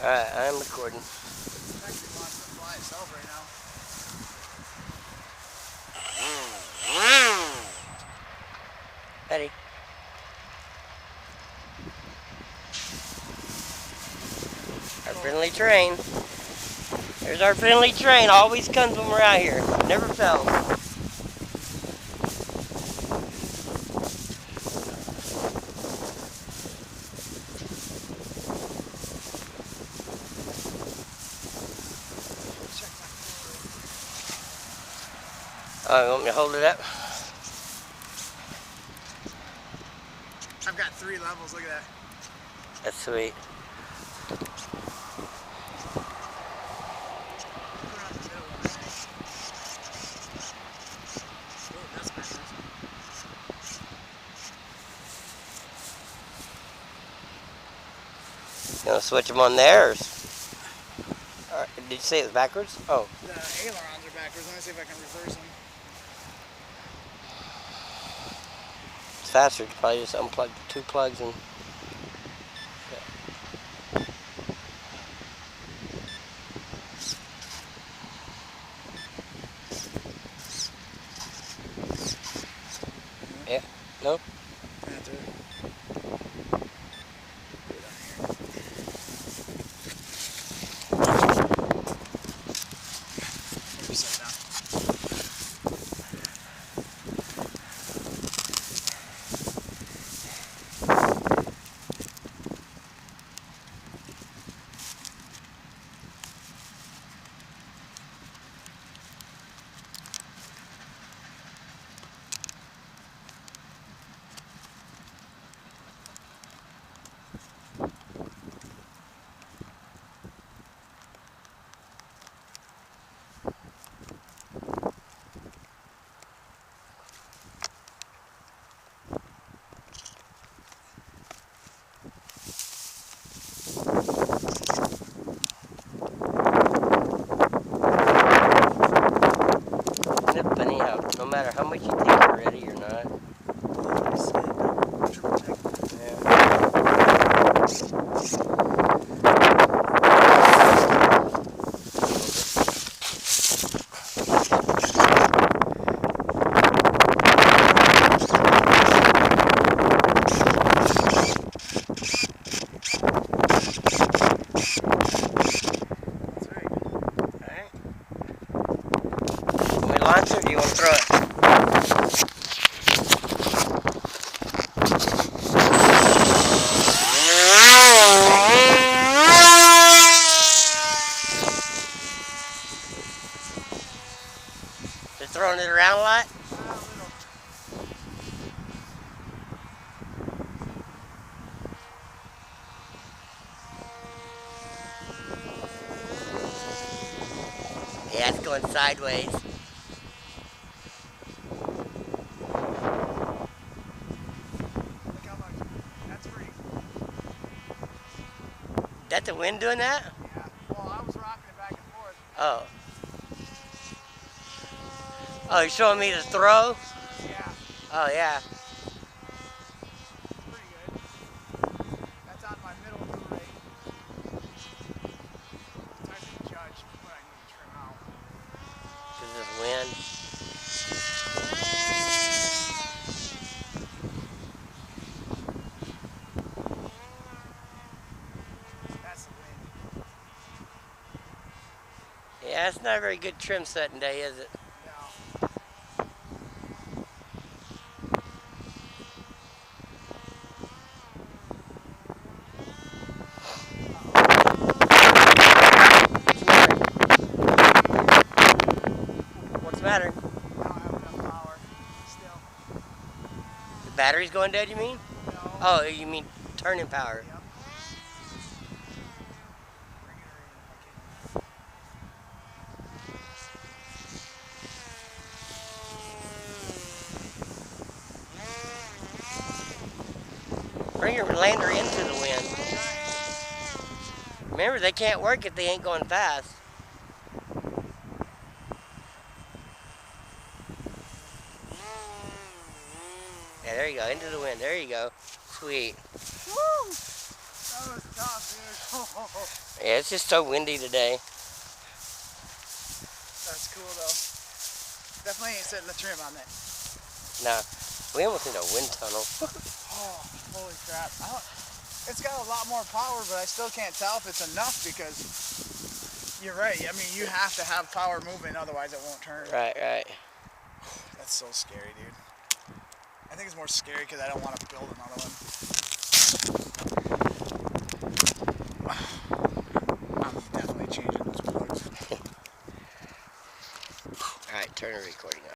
Alright, I'm recording. It actually wants to fly itself right now. Ready? Our friendly train. There's our friendly train. Always comes when we're out here. Never fails. Check my cord. Oh, you want me to hold it up? I've got 3 levels, look at that. That's sweet. We're on the middle one, I think. Oh, that's backwards. You want to switch them on there? Or did you say it was backwards? Oh. The ailerons are backwards. Let me see if I can reverse them. It's faster. You probably just unplug 2 plugs and... Yeah. No? That's it. Maybe set down. Isn't it funny how no matter how much you think you're ready or not? Launch it, or do you want to throw it? They're throwing it around a lot? Yeah, it's going sideways. That the wind doing that? Yeah. Well, I was rocking it back and forth. Oh. Oh, you're showing me the throw? Yeah. Oh, yeah. Pretty good. That's on my middle two rate. It's hard to judge what I need to trim out. Because of this wind. That's the wind. Yeah, it's not a very good trim setting day, is it? No. What's the matter? I don't have enough power. Still. The battery's going dead, you mean? No. Oh, you mean turning power. Yep. Bring her in if I can. Bring your lander into the wind. Remember, they can't work if they ain't going fast. Yeah, there you go, into the wind. There you go. Sweet. Woo! That was tough, dude. Yeah, it's just so windy today. That's cool though. Definitely ain't setting the trim on that. Nah, we almost need a wind tunnel. Oh, holy crap. It's got a lot more power, but I still can't tell if it's enough because you're right. I mean, you have to have power moving, otherwise it won't turn. Right, right. That's so scary, dude. I think it's more scary because I don't want to build another one.